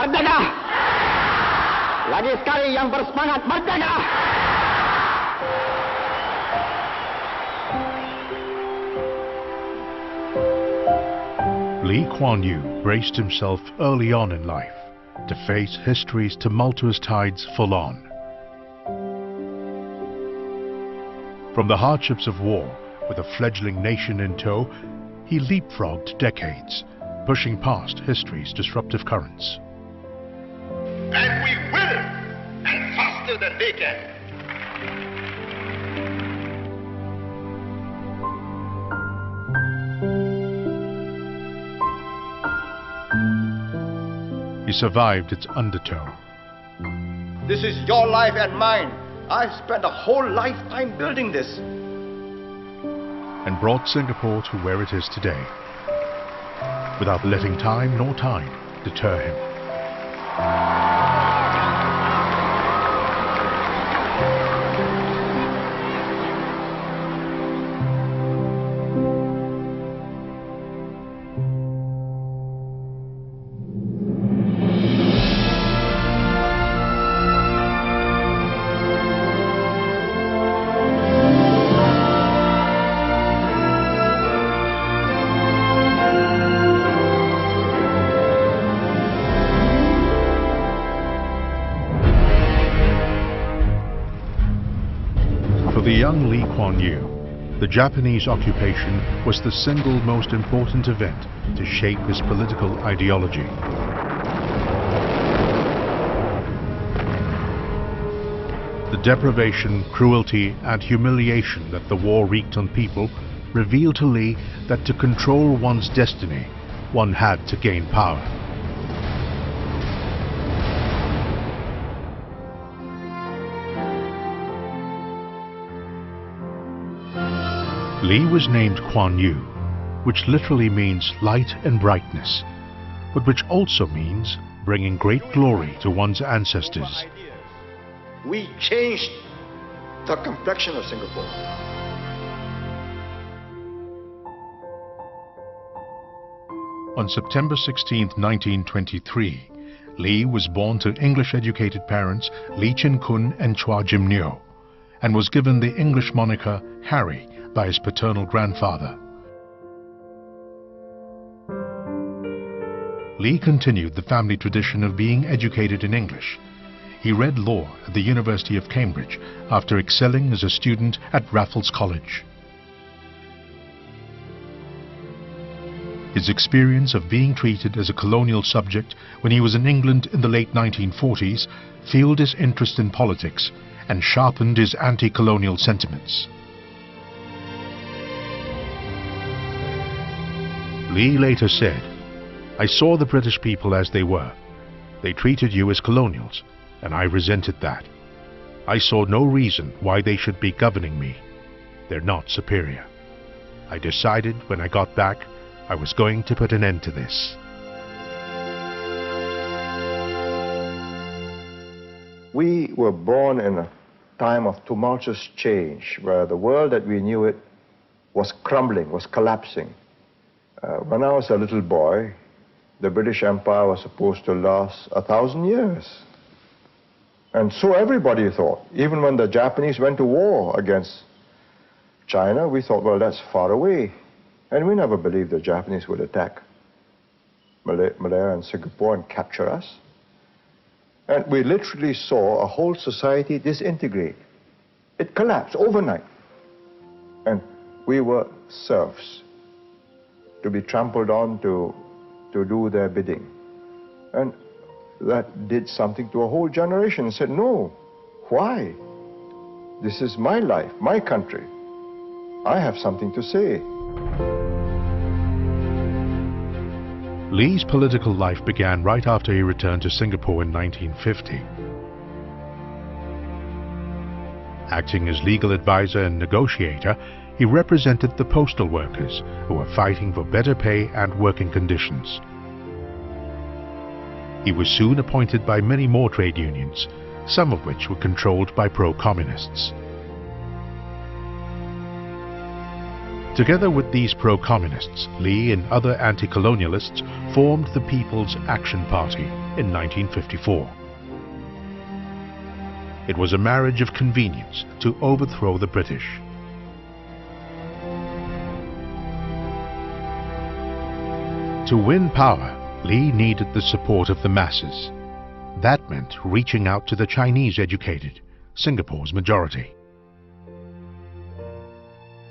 merdeka! Lagi sekali yang bersemangat merdeka! Lee Kuan Yew braced himself early on in life to face history's tumultuous tides full on. From the hardships of war, with a fledgling nation in tow, he leapfrogged decades, pushing past history's disruptive currents. And we will, and faster than they can. He survived its undertow. This is your life and mine. I've spent a whole lifetime building this. And brought Singapore to where it is today, without letting time nor tide deter him. For the young Lee Kuan Yew, the Japanese occupation was the single most important event to shape his political ideology. The deprivation, cruelty and humiliation that the war wreaked on people revealed to Lee that to control one's destiny, one had to gain power. Lee was named Kuan Yew, which literally means light and brightness, but which also means bringing great glory to one's ancestors. We changed the complexion of Singapore. On September 16, 1923, Lee was born to English-educated parents Lee Chin Kun and Chua Jim Nyo, and was given the English moniker Harry by his paternal grandfather. Lee continued the family tradition of being educated in English. He read law at the University of Cambridge after excelling as a student at Raffles College. His experience of being treated as a colonial subject when he was in England in the late 1940s fueled his interest in politics and sharpened his anti-colonial sentiments. Lee later said, "I saw the British people as they were. They treated you as colonials, and I resented that. I saw no reason why they should be governing me. They're not superior. I decided when I got back, I was going to put an end to this." We were born in a time of tumultuous change, where the world that we knew it was crumbling, was collapsing. When I was a little boy, the British Empire was supposed to last 1,000 years. And so everybody thought. Even when the Japanese went to war against China, we thought, well, that's far away. And we never believed the Japanese would attack Malaya and Singapore and capture us. And we literally saw a whole society disintegrate. It collapsed overnight. And we were serfs, to be trampled on to do their bidding. And that did something to a whole generation and said, no, why? This is my life, my country. I have something to say. Lee's political life began right after he returned to Singapore in 1950. Acting as legal advisor and negotiator, he represented the postal workers who were fighting for better pay and working conditions. He was soon appointed by many more trade unions, some of which were controlled by pro-communists. Together with these pro-communists, Li and other anti-colonialists formed the People's Action Party in 1954. It was a marriage of convenience to overthrow the British. To win power, Li needed the support of the masses. That meant reaching out to the Chinese educated, Singapore's majority.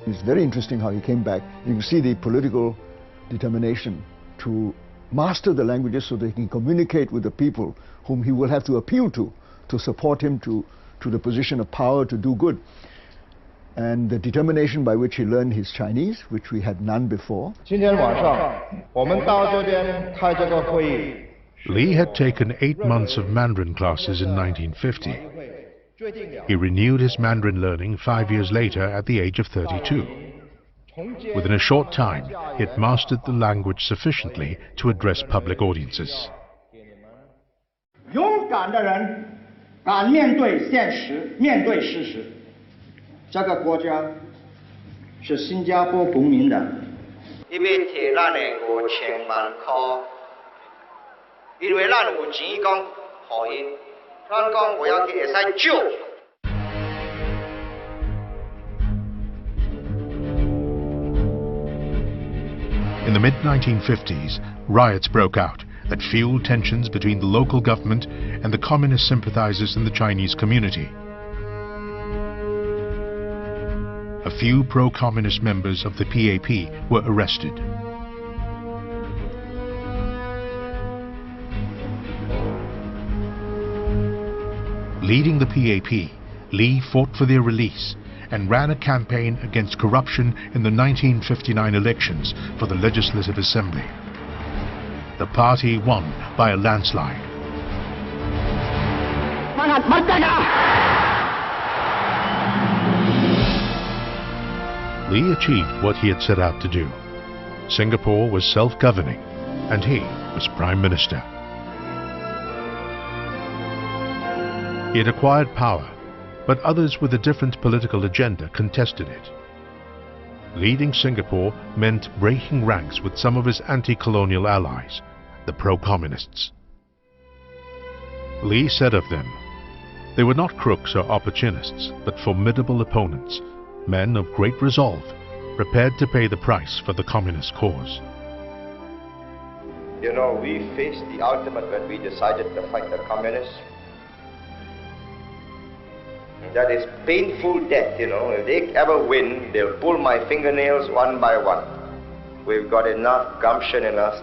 It's very interesting how he came back. You can see the political determination to master the languages so that he can communicate with the people whom he will have to appeal to support him to the position of power to do good. And the determination by which he learned his Chinese, which we had none before. Li had taken 8 months of Mandarin classes in 1950. He renewed his Mandarin learning 5 years later at the age of 32. Within a short time, he had mastered the language sufficiently to address public audiences. 勇敢的人敢面对现实，面对事实。这个国家是新加坡公民的。伊要摕咱的5000万块，因为咱有钱讲，互因，咱讲我要去会使借。 In the mid-1950s, riots broke out that fueled tensions between the local government and the communist sympathizers in the Chinese community. A few pro-communist members of the PAP were arrested. Leading the PAP, Li fought for their release and ran a campaign against corruption in the 1959 elections for the Legislative Assembly. The party won by a landslide. Li achieved what he had set out to do. Singapore was self-governing, and he was Prime Minister. He had acquired power, but others with a different political agenda contested it. Leading Singapore meant breaking ranks with some of his anti-colonial allies, the pro-communists. Li said of them, they were not crooks or opportunists, but formidable opponents, men of great resolve, prepared to pay the price for the communist cause. You know, we faced the ultimate when we decided to fight the communists. That is painful death, you know. If they ever win, they'll pull my fingernails one by one. We've got enough gumption in us.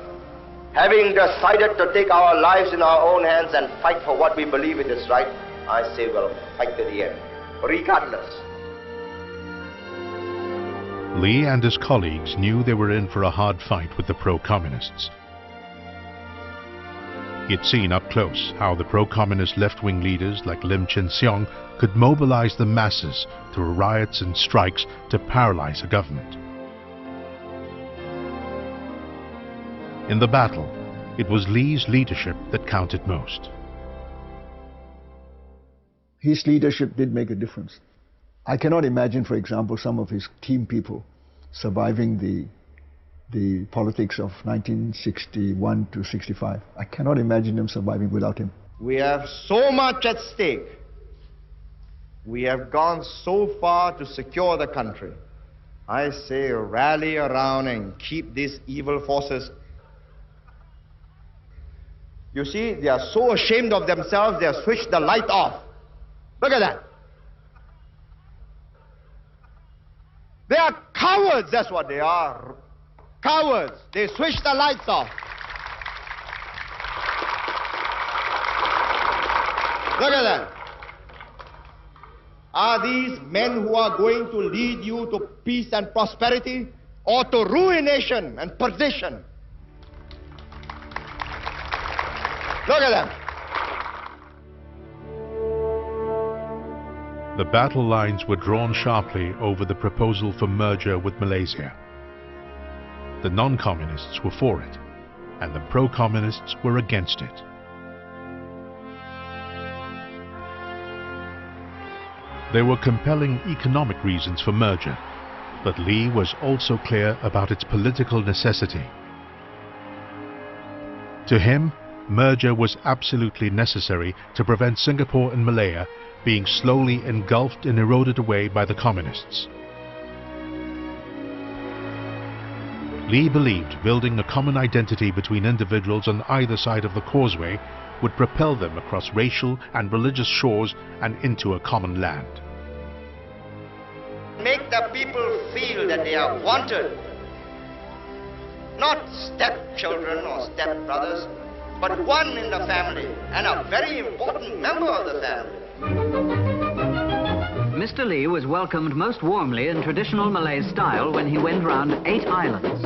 Having decided to take our lives in our own hands and fight for what we believe it is right, I say we'll fight to the end, regardless. Li and his colleagues knew they were in for a hard fight with the pro-communists. He had seen up close how the pro-communist left-wing leaders like Lim Chin Siong could mobilize the masses through riots and strikes to paralyze a government. In the battle, it was Li's leadership that counted most. His leadership did make a difference. I cannot imagine, for example, some of his team people surviving the politics of 1961 to 65. I cannot imagine them surviving without him. We have so much at stake. We have gone so far to secure the country. I say rally around and keep these evil forces. You see, they are so ashamed of themselves, they have switched the light off. Look at that. They are cowards, that's what they are. Cowards. They switch the lights off. Look at that. Are these men who are going to lead you to peace and prosperity or to ruination and perdition? Look at them. The battle lines were drawn sharply over the proposal for merger with Malaysia. The non-communists were for it, and the pro-communists were against it. There were compelling economic reasons for merger. But Lee was also clear about its political necessity. To him, merger was absolutely necessary to prevent Singapore and Malaya being slowly engulfed and eroded away by the communists. Lee believed building a common identity between individuals on either side of the causeway would propel them across racial and religious shores and into a common land. Make the people feel that they are wanted. Not stepchildren or stepbrothers, but one in the family and a very important member of the family. Mr. Lee was welcomed most warmly in traditional Malay style when he went round 8 islands.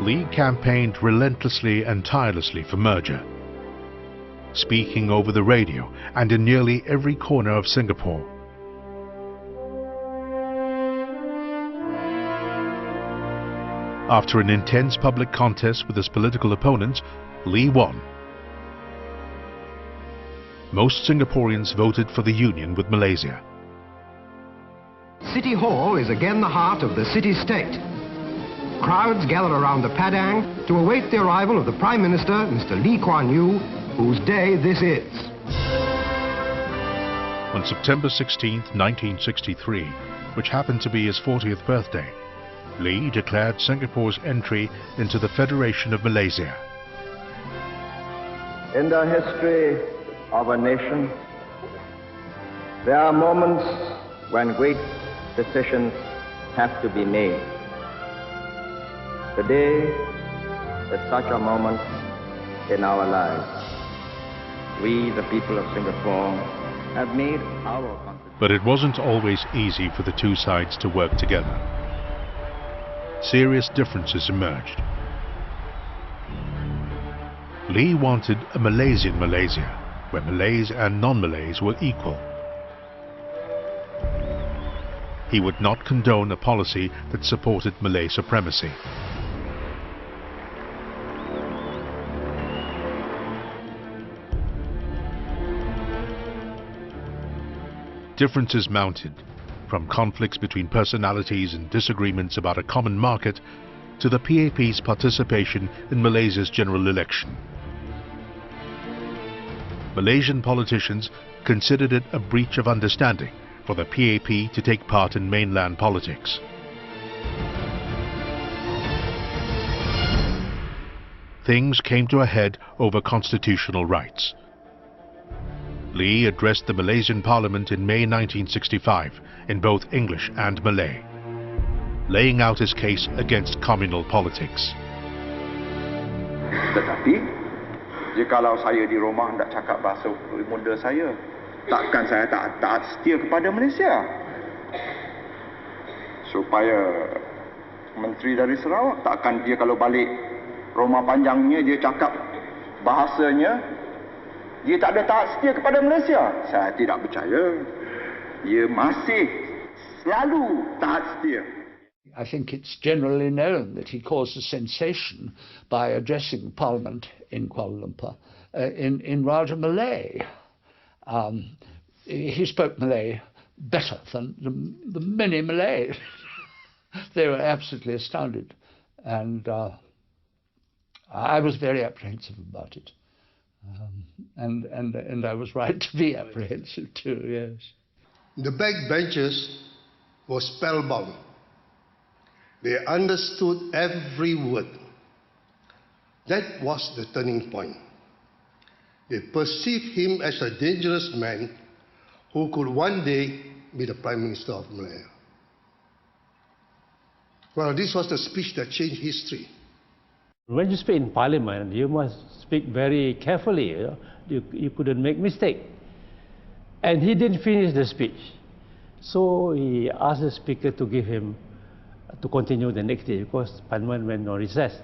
Lee campaigned relentlessly and tirelessly for merger, speaking over the radio and in nearly every corner of Singapore. After an intense public contest with his political opponents, Lee won. Most Singaporeans voted for the union with Malaysia. City Hall is again the heart of the city-state. Crowds gather around the Padang to await the arrival of the Prime Minister, Mr. Lee Kuan Yew, whose day this is. On September 16, 1963, which happened to be his 40th birthday, Lee declared Singapore's entry into the Federation of Malaysia. In the history of a nation, there are moments when great decisions have to be made. Today is such a moment in our lives. We, the people of Singapore, have made our contribution. But it wasn't always easy for the two sides to work together. Serious differences emerged. Lee wanted a Malaysian Malaysia, where Malays and non-Malays were equal. He would not condone a policy that supported Malay supremacy. Differences mounted, from conflicts between personalities and disagreements about a common market to the PAP's participation in Malaysia's general election. Malaysian politicians considered it a breach of understanding for the PAP to take part in mainland politics. Things came to a head over constitutional rights. Lee addressed the Malaysian Parliament in May 1965 in both English and Malay, laying out his case against communal politics. Tetapi, jikalau saya di rumah tidak cakap bahasa ibunda saya, takkan saya tak setia kepada Malaysia. Supaya Menteri dari Sarawak, takkan dia kalau balik rumah panjangnya dia cakap bahasanya, dia tak ada taat setia kepada Malaysia. Saya tidak percaya. Dia masih selalu taat setia. I think it's generally known that he caused a sensation by addressing Parliament in Kuala Lumpur in Raja Malay. He spoke Malay better than the many Malays. They were absolutely astounded, and I was very apprehensive about it. And I was right to be apprehensive too, yes. The backbenchers were spellbound. They understood every word. That was the turning point. They perceived him as a dangerous man who could one day be the Prime Minister of Malaya. Well, this was the speech that changed history. When you speak in Parliament, you must speak very carefully. You couldn't make mistake. And he didn't finish the speech. So he asked the speaker to give him, to continue the next day because Parliament went on recess.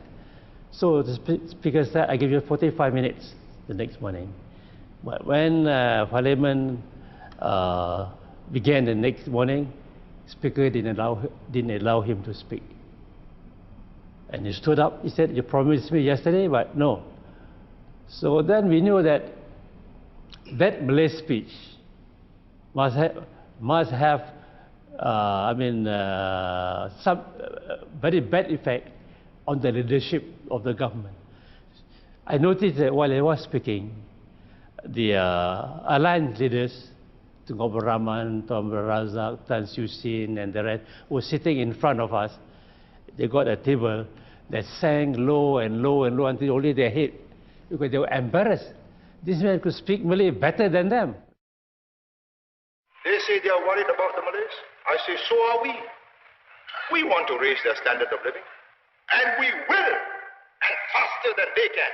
So the speaker said, I give you 45 minutes the next morning. But when Parliament began the next morning, speaker didn't allow him to speak. And he stood up, he said, you promised me yesterday, but no. So then we knew that Malay speech must have some very bad effect on the leadership of the government. I noticed that while I was speaking, the alliance leaders, Tun Abdul Rahman, Tun Abdul Razak, Tan Siew Sin, and the rest, were sitting in front of us. They got a table that sang low and low and low until only their head, because they were embarrassed. This man could speak Malay better than them. They say they are worried about the Malays. I say, so are we. We want to raise their standard of living. And we will, and faster than they can.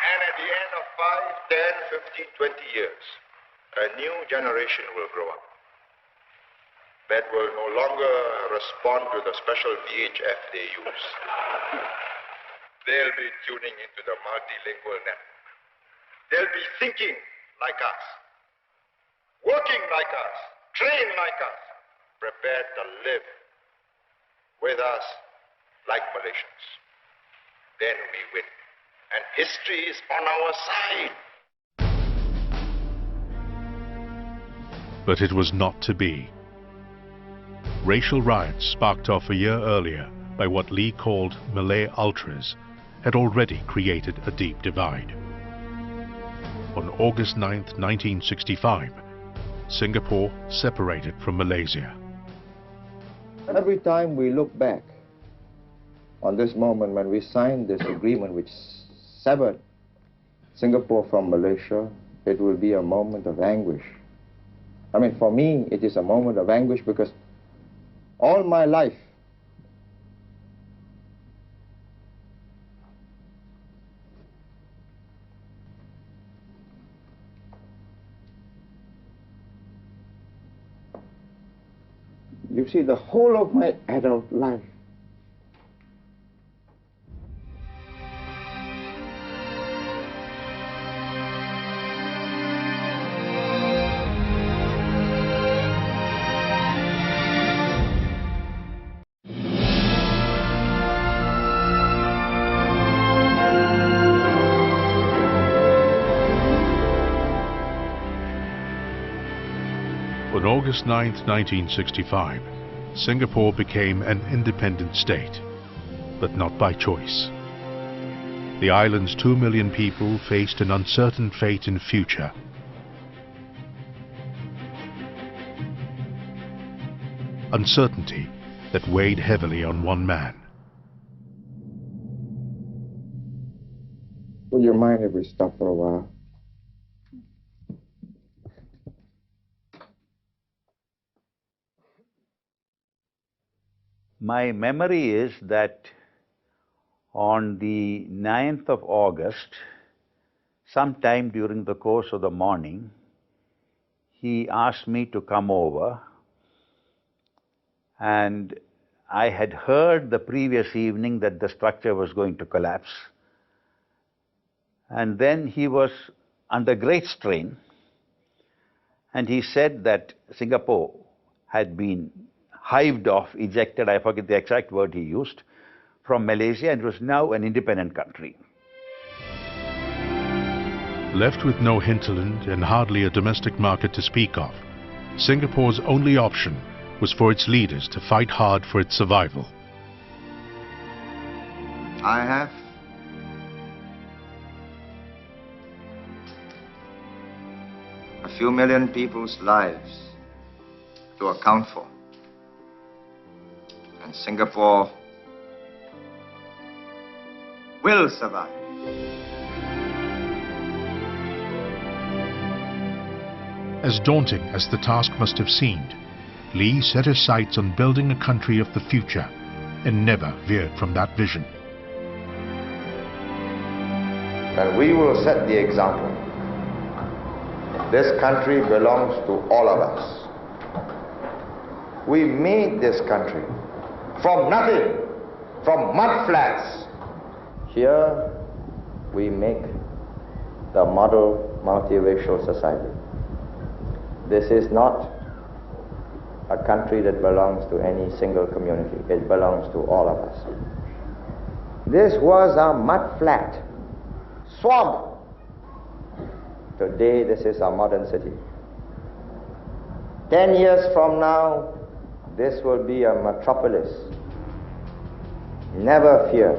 And at the end of 5, 10, 15, 20 years, a new generation will grow up that will no longer respond to the special VHF they use. They'll be tuning into the multilingual network. They'll be thinking like us, working like us, trained like us, prepared to live with us like Malaysians. Then we win. And history is on our side. But it was not to be. Racial riots sparked off a year earlier by what Lee called Malay Ultras had already created a deep divide. On August 9, 1965, Singapore separated from Malaysia. Every time we look back on this moment when we signed this agreement which severed Singapore from Malaysia, it will be a moment of anguish. I mean, for me, it is a moment of anguish because all my life, you see, the whole of my adult life, On August 9, 1965, Singapore became an independent state, but not by choice. The island's 2 million people faced an uncertain fate in future. Uncertainty that weighed heavily on one man. would you mind if we stop for a while? My memory is that on the 9th of August, sometime during the course of the morning, he asked me to come over, and I had heard the previous evening that the structure was going to collapse. And then he was under great strain, and he said that Singapore had been hived off, ejected, I forget the exact word he used, from Malaysia, and was now an independent country. Left with no hinterland and hardly a domestic market to speak of, Singapore's only option was for its leaders to fight hard for its survival. I have a few million people's lives to account for. And Singapore will survive. As daunting as the task must have seemed, Lee set his sights on building a country of the future and never veered from that vision. And we will set the example. This country belongs to all of us. We made this country from nothing, from mud flats. Here we make the model multiracial society. This is not a country that belongs to any single community. It belongs to all of us. This was a mud flat, swamp, Today, this is our modern city. 10 years from now, this will be a metropolis. Never fear.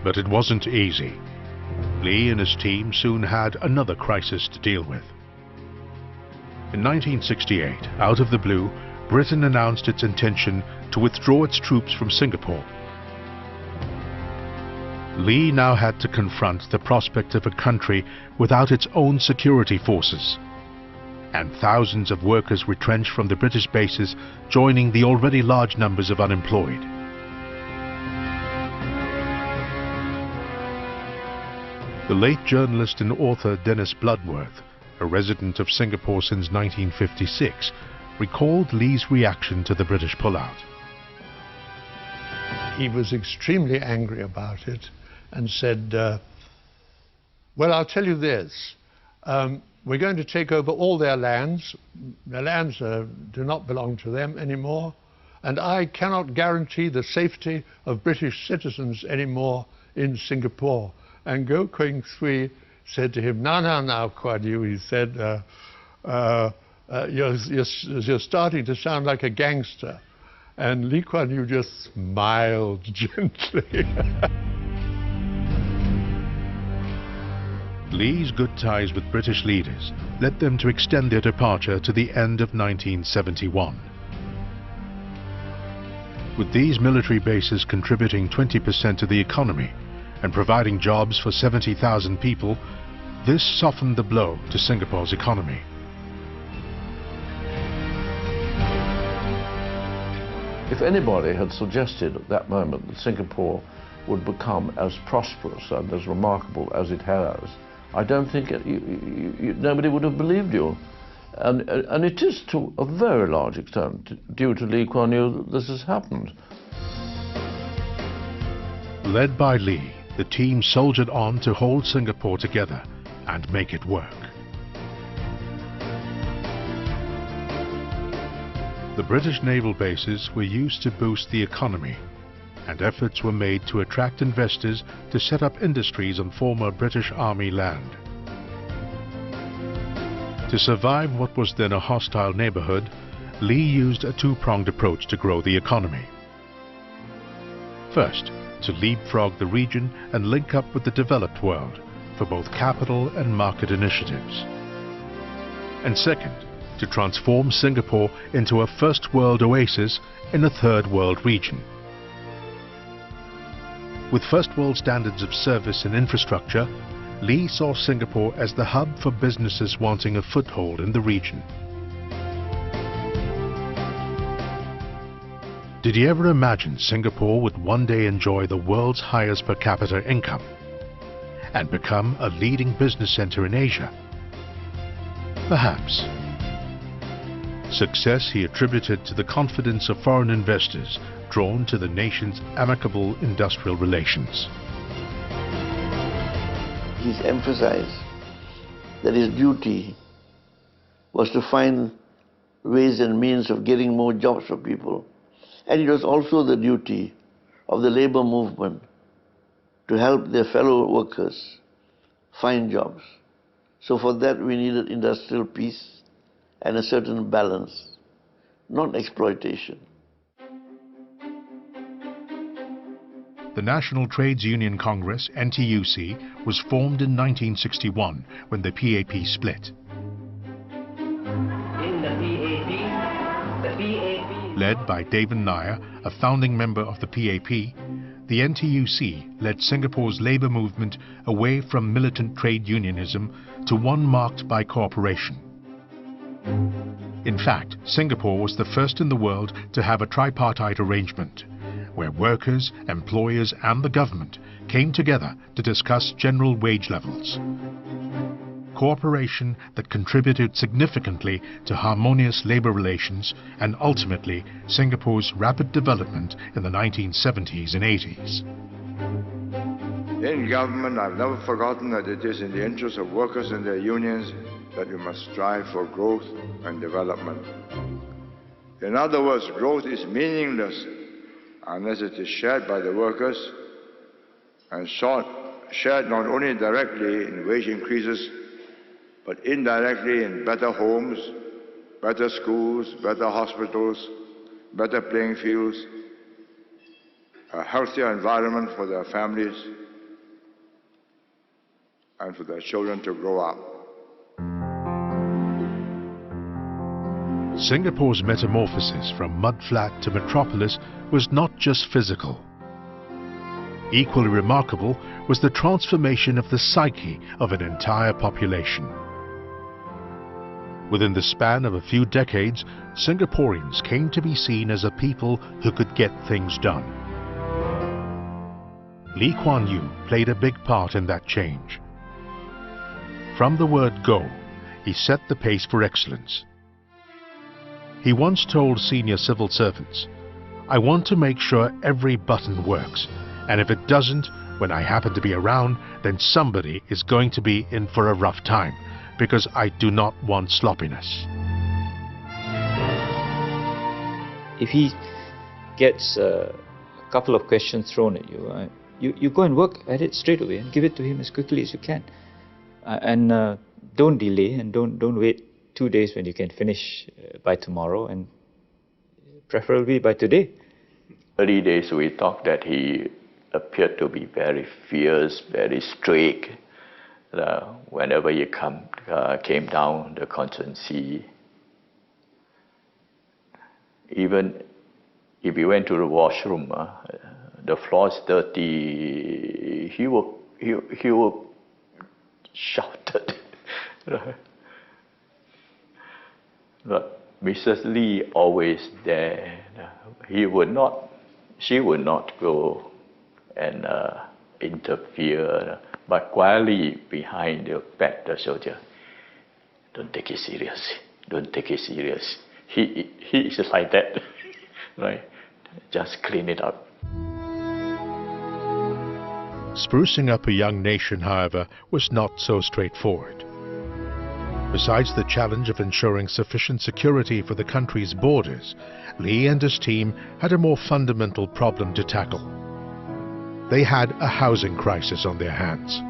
But it wasn't easy. Lee and his team soon had another crisis to deal with. In 1968, out of the blue, Britain announced its intention to withdraw its troops from Singapore. Lee now had to confront the prospect of a country without its own security forces, and thousands of workers retrenched from the British bases, joining the already large numbers of unemployed. The late journalist and author Dennis Bloodworth, a resident of Singapore since 1956, recalled Lee's reaction to the British pullout. He was extremely angry about it and said, well, I'll tell you this, we're going to take over all their lands. Their lands do not belong to them anymore, and I cannot guarantee the safety of British citizens anymore in Singapore. And Goh Keng Swee said to him, now, Kuan Yew, he said, you're starting to sound like a gangster. And Lee Kuan Yew just smiled gently. Lee's good ties with British leaders led them to extend their departure to the end of 1971. With these military bases contributing 20% of the economy and providing jobs for 70,000 people, this softened the blow to Singapore's economy. If anybody had suggested at that moment that Singapore would become as prosperous and as remarkable as it has, I don't think nobody would have believed you. And it is to a very large extent due to Lee Kuan Yew that this has happened. Led by Lee, the team soldiered on to hold Singapore together and make it work. The British naval bases were used to boost the economy, and efforts were made to attract investors to set up industries on former British Army land. To survive what was then a hostile neighborhood, Lee used a two-pronged approach to grow the economy. First, to leapfrog the region and link up with the developed world for both capital and market initiatives. And second, to transform Singapore into a first world oasis in a third world region. With first world standards of service and infrastructure, Lee saw Singapore as the hub for businesses wanting a foothold in the region. Did he ever imagine Singapore would one day enjoy the world's highest per capita income and become a leading business center in Asia? Perhaps. Success he attributed to the confidence of foreign investors drawn to the nation's amicable industrial relations. He's emphasized that his duty was to find ways and means of getting more jobs for people. And it was also the duty of the labor movement to help their fellow workers find jobs. So for that we needed industrial peace and a certain balance, not exploitation. The National Trades Union Congress, NTUC, was formed in 1961 when the PAP split. Led by David Nair, a founding member of the PAP, the NTUC led Singapore's labour movement away from militant trade unionism to one marked by cooperation. In fact, Singapore was the first in the world to have a tripartite arrangement, where workers, employers and the government came together to discuss general wage levels. Cooperation that contributed significantly to harmonious labour relations and ultimately Singapore's rapid development in the 1970s and 80s. In government, I've never forgotten that it is in the interest of workers and their unions that we must strive for growth and development. In other words, growth is meaningless unless it is shared by the workers and shared not only directly in wage increases, but indirectly in better homes, better schools, better hospitals, better playing fields, a healthier environment for their families and for their children to grow up. Singapore's metamorphosis from mudflat to metropolis was not just physical. Equally remarkable was the transformation of the psyche of an entire population. Within the span of a few decades, Singaporeans came to be seen as a people who could get things done. Lee Kuan Yew played a big part in that change. From the word go, he set the pace for excellence. He once told senior civil servants, "I want to make sure every button works, and if it doesn't, when I happen to be around, then somebody is going to be in for a rough time, because I do not want sloppiness." If he gets a couple of questions thrown at you, you go and work at it straight away and give it to him as quickly as you can. And don't delay, and don't wait 2 days when you can finish by tomorrow, and preferably by today. Early days we thought that he appeared to be very fierce, very strict. Whenever he came down the constituency, even if he went to the washroom, the floor is dirty, he would shouted. But Mrs. Lee always there. She would not go and interfere, but quietly behind the back the soldier. Don't take it seriously. Don't take it serious. He is like that, right? Just clean it up. Sprucing up a young nation, however, was not so straightforward. Besides the challenge of ensuring sufficient security for the country's borders, Lee and his team had a more fundamental problem to tackle. They had a housing crisis on their hands.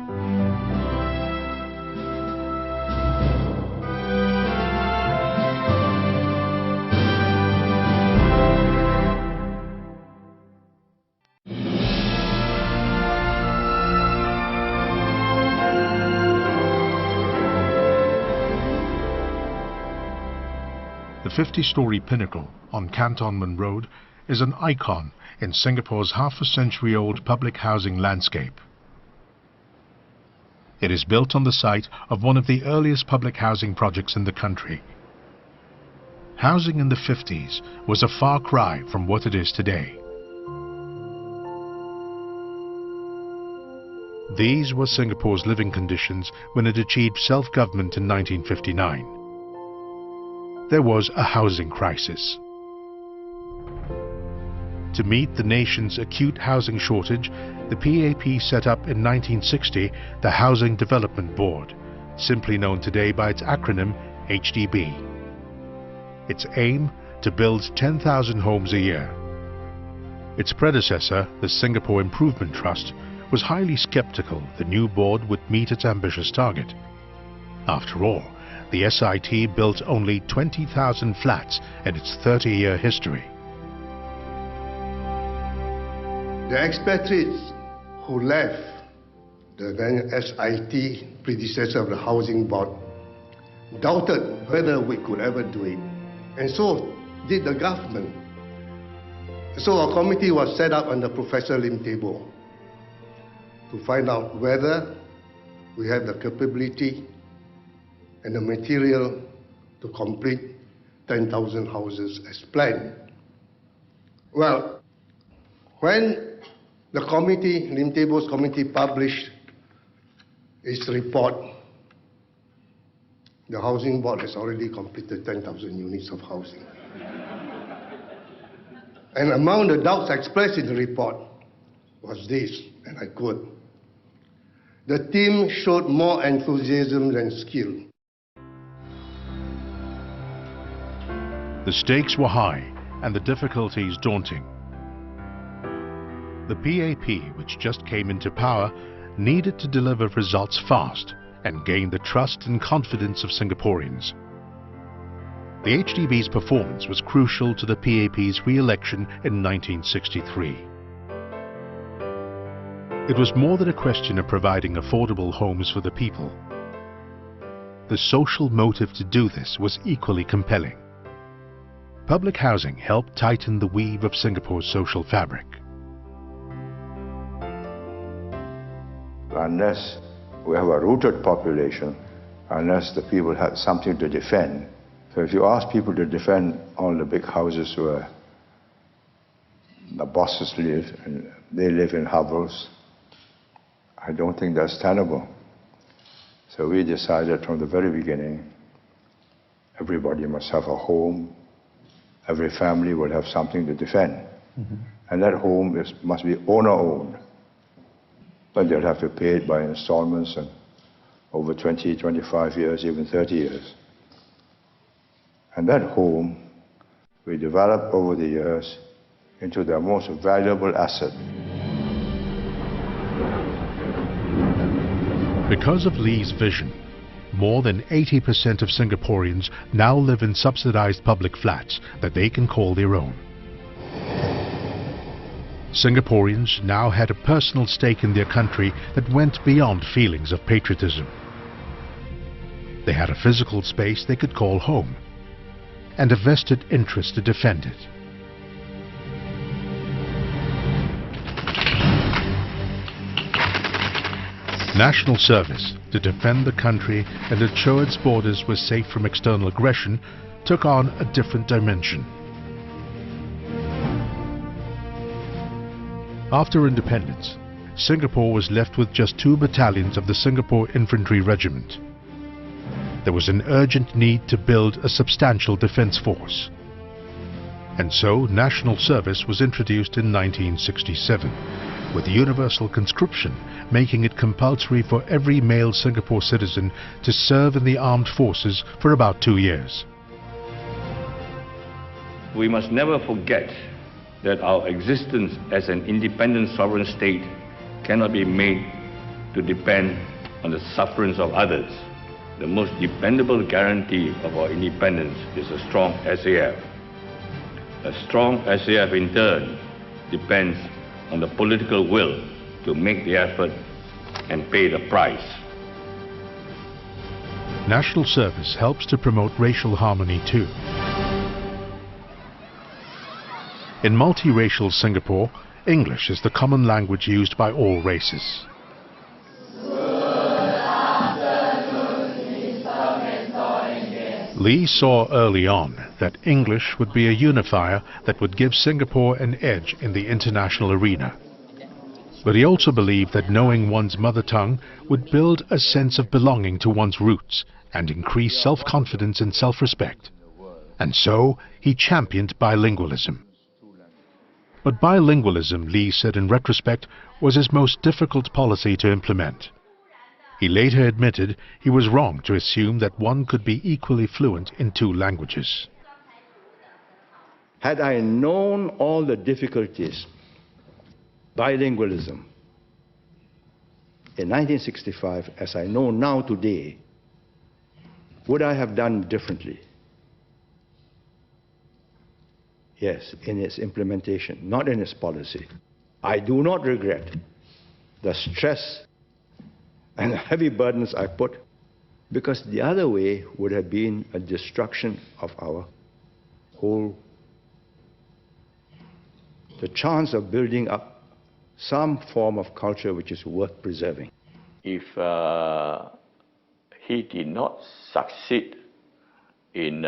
The 50-story pinnacle on Cantonment Road is an icon in Singapore's half-a-century-old public housing landscape. It is built on the site of one of the earliest public housing projects in the country. Housing in the 50s was a far cry from what it is today. These were Singapore's living conditions when it achieved self-government in 1959. There was a housing crisis. To meet the nation's acute housing shortage, the PAP set up in 1960 the Housing Development Board, simply known today by its acronym HDB. Its aim, to build 10,000 homes a year. Its predecessor, the Singapore Improvement Trust, was highly skeptical the new board would meet its ambitious target. After all, the SIT built only 20,000 flats in its 30-year history. The expatriates who left the then SIT, predecessor of the Housing Board, doubted whether we could ever do it. And so did the government. So a committee was set up under Professor Lim Tebo to find out whether we have the capability and the material to complete 10,000 houses as planned. Well, when the committee, Lim Tebo's committee, published its report, the Housing Board has already completed 10,000 units of housing. And among the doubts expressed in the report was this, and I quote, "The team showed more enthusiasm than skill." The stakes were high and the difficulties daunting. The PAP, which just came into power, needed to deliver results fast and gain the trust and confidence of Singaporeans. The HDB's performance was crucial to the PAP's re-election in 1963. It was more than a question of providing affordable homes for the people. The social motive to do this was equally compelling. Public housing helped tighten the weave of Singapore's social fabric. Unless we have a rooted population, unless the people have something to defend. So if you ask people to defend all the big houses where the bosses live, and they live in hovels, I don't think that's tenable. So we decided from the very beginning, everybody must have a home, every family will have something to defend. And that home must be owner-owned. But they'll have to pay it by installments and over 20, 25 years, even 30 years. And that home we developed over the years into their most valuable asset. Because of Lee's vision, more than 80% of Singaporeans now live in subsidized public flats that they can call their own. Singaporeans now had a personal stake in their country that went beyond feelings of patriotism. They had a physical space they could call home, and a vested interest to defend it. National service to defend the country and ensure its borders were safe from external aggression took on a different dimension. After independence, Singapore was left with just 2 battalions of the Singapore Infantry Regiment. There was an urgent need to build a substantial defense force. And so national service was introduced in 1967, with universal conscription making it compulsory for every male Singapore citizen to serve in the armed forces for about 2 years. We must never forget that our existence as an independent sovereign state cannot be made to depend on the sufferance of others. The most dependable guarantee of our independence is a strong SAF. A strong SAF in turn depends on the political will to make the effort and pay the price. National service helps to promote racial harmony too. In multiracial Singapore, English is the common language used by all races. Lee saw early on that English would be a unifier that would give Singapore an edge in the international arena. But he also believed that knowing one's mother tongue would build a sense of belonging to one's roots and increase self-confidence and self-respect. And so he championed bilingualism. But bilingualism, Lee said in retrospect, was his most difficult policy to implement. He later admitted he was wrong to assume that one could be equally fluent in 2 languages. Had I known all the difficulties, bilingualism, in 1965, as I know now today, would I have done differently? Yes, in its implementation, not in its policy. I do not regret the stress and the heavy burdens I put, because the other way would have been a destruction of our whole, the chance of building up some form of culture which is worth preserving. If he did not succeed in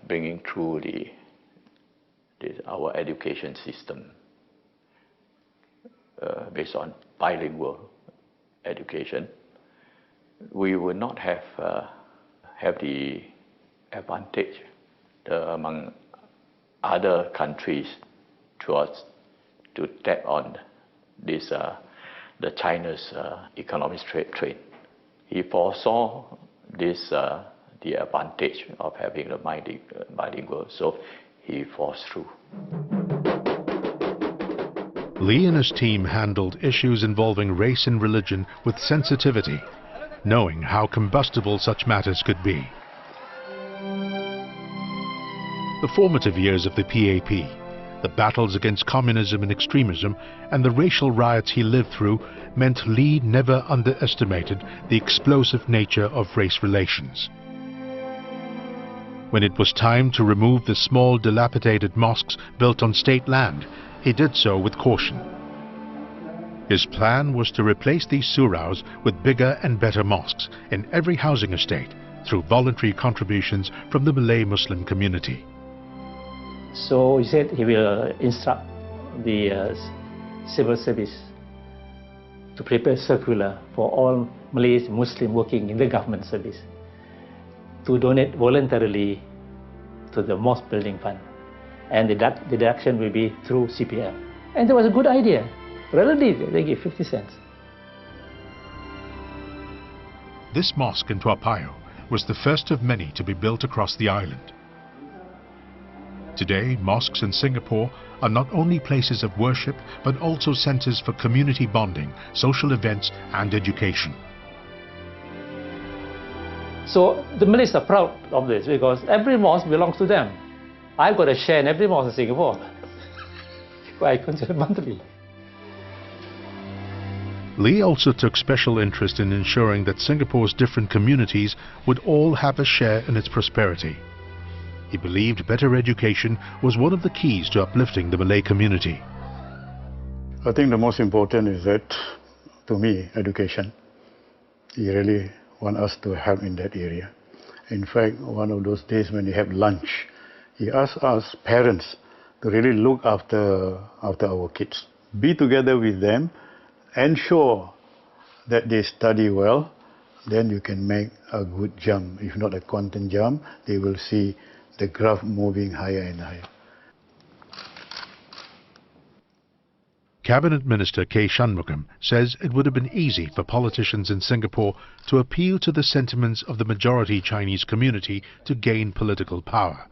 bringing through our education system based on bilingual education, we would not have the advantage among other countries to tap on this the China's economic trade. He foresaw this the advantage of having a bilingual, so he forced through. Lee and his team handled issues involving race and religion with sensitivity, knowing how combustible such matters could be. The formative years of the PAP, the battles against communism and extremism, and the racial riots he lived through meant Lee never underestimated the explosive nature of race relations. When it was time to remove the small dilapidated mosques built on state land, he did so with caution. His plan was to replace these suraus with bigger and better mosques in every housing estate through voluntary contributions from the Malay Muslim community. So he said he will instruct the civil service to prepare circular for all Malay Muslim working in the government service to donate voluntarily to the mosque building fund, and the deduction will be through CPF. And that was a good idea. Relatively, they give 50 cents. This mosque in Toa Payoh was the first of many to be built across the island. Today, mosques in Singapore are not only places of worship, but also centers for community bonding, social events, and education. So the Malays are proud of this because every mosque belongs to them. I've got a share in every mosque in Singapore. I consider monthly. Lee also took special interest in ensuring that Singapore's different communities would all have a share in its prosperity. He believed better education was one of the keys to uplifting the Malay community. I think the most important is that, to me, education. He really wants us to help in that area. In fact, one of those days when he had lunch, he asked us parents to really look after our kids. Be together with them, ensure that they study well, then you can make a good jump. If not a quantum jump, they will see the graph moving higher and higher. Cabinet Minister K. Shanmugam says it would have been easy for politicians in Singapore to appeal to the sentiments of the majority Chinese community to gain political power.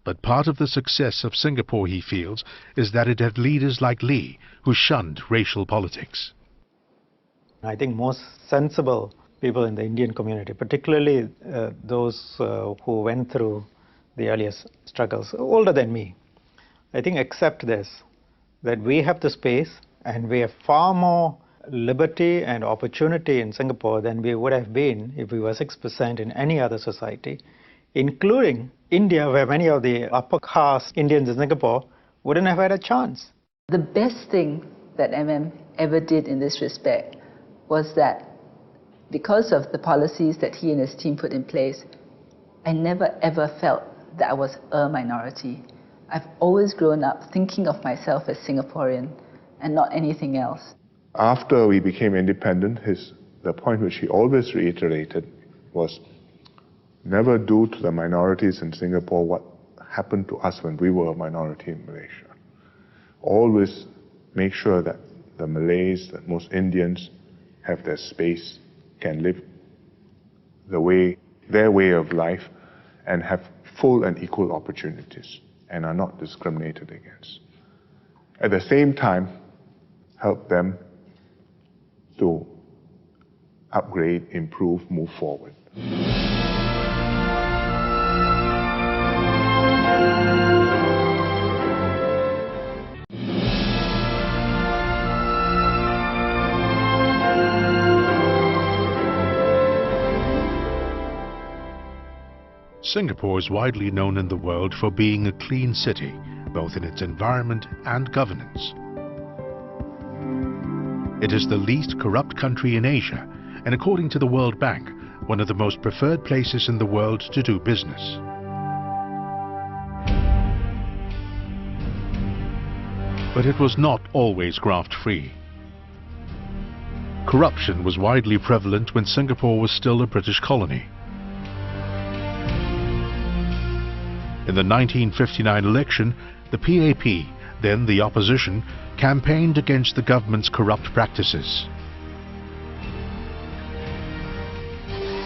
But part of the success of Singapore, he feels, is that it had leaders like Lee who shunned racial politics. I think most sensible people in the Indian community, particularly those who went through the earliest struggles, older than me, I think accept this, that we have the space and we have far more liberty and opportunity in Singapore than we would have been if we were 6% in any other society, including India, where many of the upper caste Indians in Singapore wouldn't have had a chance. The best thing that MM ever did in this respect was that because of the policies that he and his team put in place, I never ever felt that I was a minority. I've always grown up thinking of myself as Singaporean and not anything else. After we became independent, the point which he always reiterated was never do to the minorities in Singapore what happened to us when we were a minority in Malaysia. Always make sure that the Malays, that most Indians have their space, can live their way of life and have full and equal opportunities and are not discriminated against. At the same time, help them to upgrade, improve, move forward. Singapore is widely known in the world for being a clean city, both in its environment and governance. It is the least corrupt country in Asia, and according to the World Bank, one of the most preferred places in the world to do business. But it was not always graft-free. Corruption was widely prevalent when Singapore was still a British colony. In the 1959 election, the PAP, then the opposition, campaigned against the government's corrupt practices.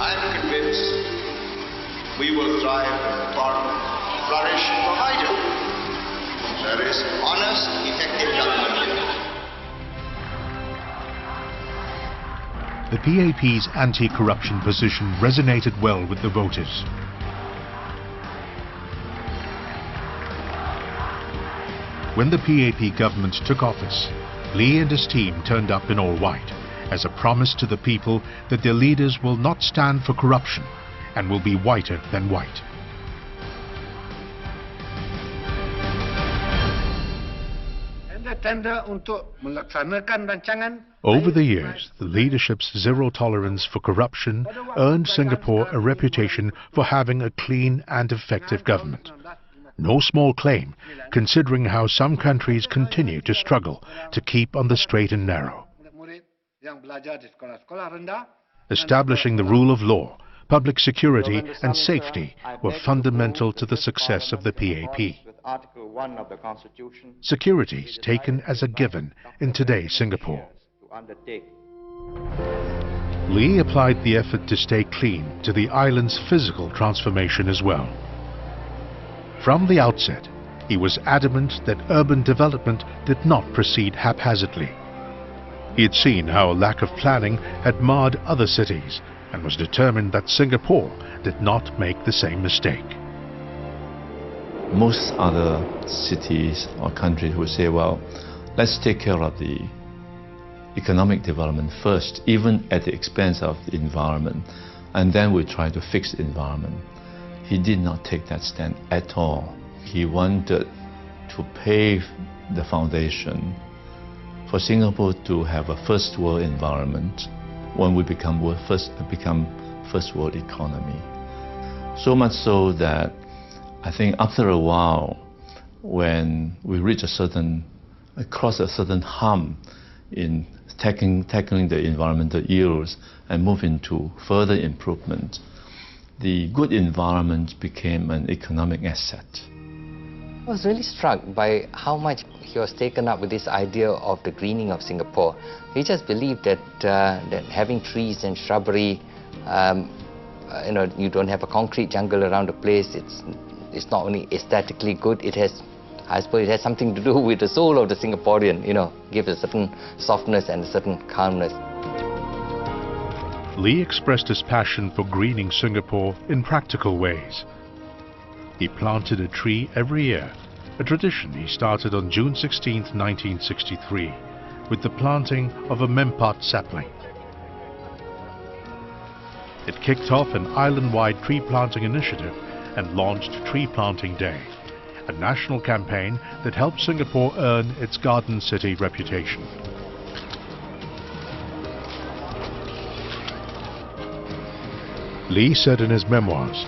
I am convinced we will thrive in Parliament flourish provided there is honest, effective government. The PAP's anti-corruption position resonated well with the voters. When the PAP government took office, Lee and his team turned up in all white as a promise to the people that their leaders will not stand for corruption and will be whiter than white. Over the years, the leadership's zero tolerance for corruption earned Singapore a reputation for having a clean and effective government. No small claim, considering how some countries continue to struggle to keep on the straight and narrow. Establishing the rule of law, public security and safety were fundamental to the success of the PAP. Article 1 of the Constitution. Security is taken as a given in today's Singapore. Lee applied the effort to stay clean to the island's physical transformation as well. From the outset, he was adamant that urban development did not proceed haphazardly. He had seen how a lack of planning had marred other cities and was determined that Singapore did not make the same mistake. Most other cities or countries would say, well, let's take care of the economic development first, even at the expense of the environment, and then we try to fix the environment. He did not take that stand at all. He wanted to pave the foundation for Singapore to have a first world environment when we become first world economy. So much so that I think after a while, when we reach cross a certain hump in tackling the environmental ills and move into further improvement, the good environment became an economic asset. I was really struck by how much he was taken up with this idea of the greening of Singapore. He just believed that that having trees and shrubbery, you don't have a concrete jungle around the place. It's not only aesthetically good, I suppose it has something to do with the soul of the Singaporean, gives a certain softness and a certain calmness. Lee expressed his passion for greening Singapore in practical ways. He planted a tree every year, a tradition he started on June 16, 1963, with the planting of a Mempat sapling. It kicked off an island-wide tree planting initiative and launched Tree Planting Day, a national campaign that helped Singapore earn its garden city reputation. Lee said in his memoirs,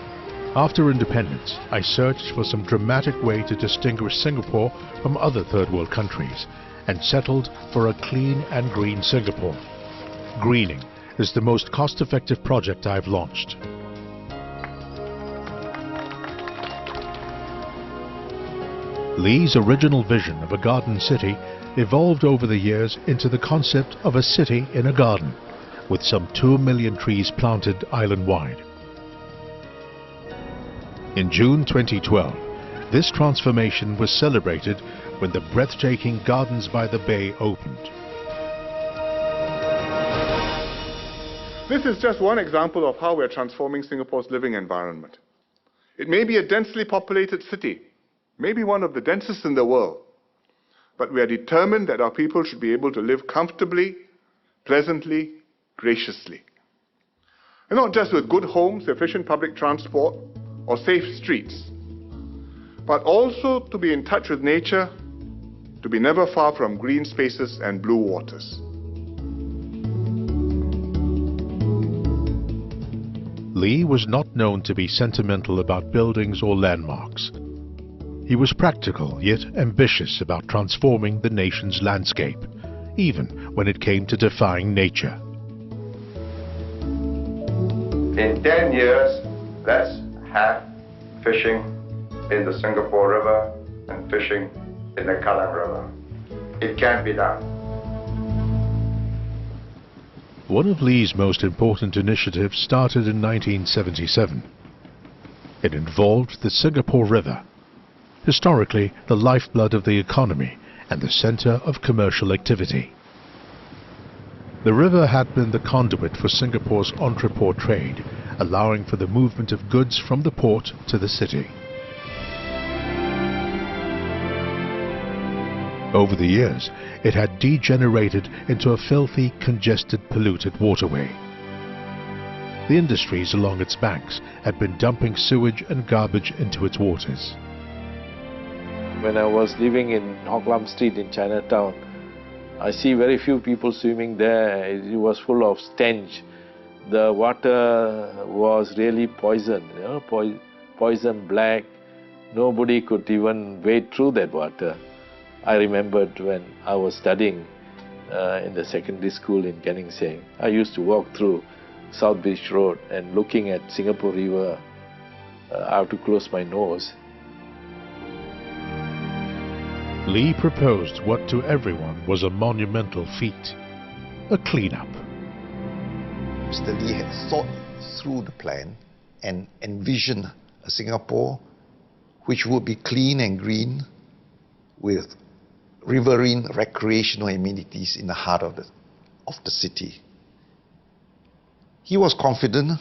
"After independence, I searched for some dramatic way to distinguish Singapore from other third world countries and settled for a clean and green Singapore. Greening is the most cost-effective project I've launched." Lee's original vision of a garden city evolved over the years into the concept of a city in a garden, with some 2 million trees planted island-wide. In June 2012, this transformation was celebrated when the breathtaking Gardens by the Bay opened. This is just one example of how we're transforming Singapore's living environment. It may be a densely populated city, maybe one of the densest in the world, but we are determined that our people should be able to live comfortably, pleasantly, graciously. And not just with good homes, efficient public transport, or safe streets, but also to be in touch with nature, to be never far from green spaces and blue waters. Lee was not known to be sentimental about buildings or landmarks. He was practical yet ambitious about transforming the nation's landscape, even when it came to defying nature. In 10 years, let's have fishing in the Singapore River and fishing in the Kallang River. It can be done. One of Lee's most important initiatives started in 1977. It involved the Singapore River, historically the lifeblood of the economy and the center of commercial activity. The river had been the conduit for Singapore's entrepot trade, allowing for the movement of goods from the port to the city. Over the years, it had degenerated into a filthy, congested, polluted waterway. The industries along its banks had been dumping sewage and garbage into its waters. When I was living in Hock Lam Street in Chinatown, I see very few people swimming there. It was full of stench. The water was really poison, poison black. Nobody could even wade through that water. I remembered when I was studying in the secondary school in Canning Seng, I used to walk through South Beach Road and looking at Singapore River, I have to close my nose. Lee proposed what to everyone was a monumental feat, a cleanup. Mr. Lee had thought through the plan and envisioned a Singapore which would be clean and green with riverine recreational amenities in the heart of the city. He was confident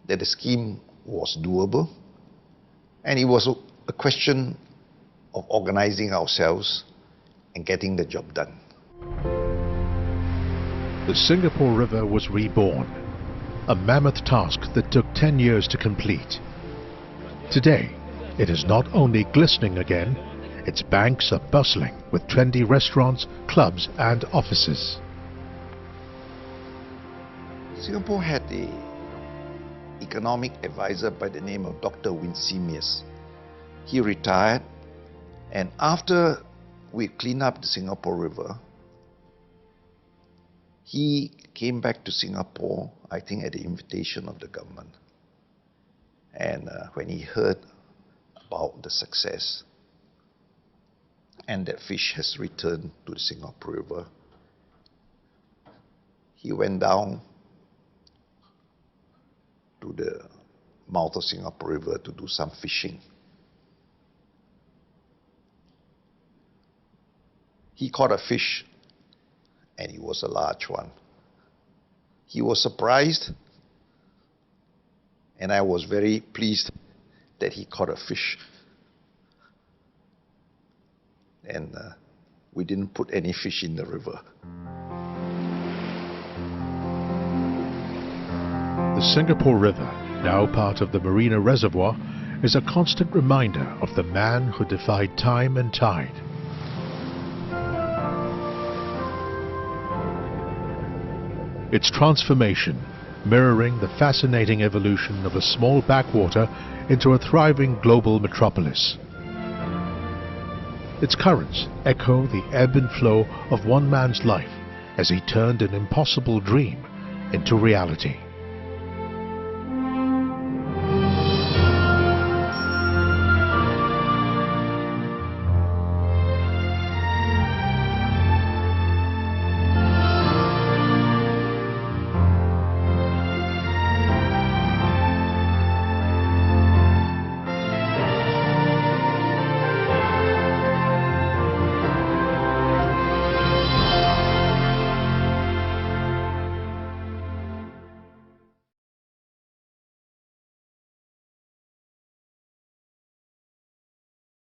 that the scheme was doable, and it was a question of organizing ourselves and getting the job done. The Singapore River was reborn, a mammoth task that took 10 years to complete. Today, it is not only glistening again, its banks are bustling with trendy restaurants, clubs and offices. Singapore had an economic advisor by the name of Dr. Winsemius. He retired, and after we cleaned up the Singapore River, he came back to Singapore, I think at the invitation of the government. And when he heard about the success and that fish has returned to the Singapore River, he went down to the mouth of Singapore River to do some fishing. He caught a fish, and it was a large one. He was surprised, and I was very pleased that he caught a fish. And we didn't put any fish in the river. The Singapore River, now part of the Marina Reservoir, is a constant reminder of the man who defied time and tide. Its transformation, mirroring the fascinating evolution of a small backwater into a thriving global metropolis. Its currents echo the ebb and flow of one man's life as he turned an impossible dream into reality.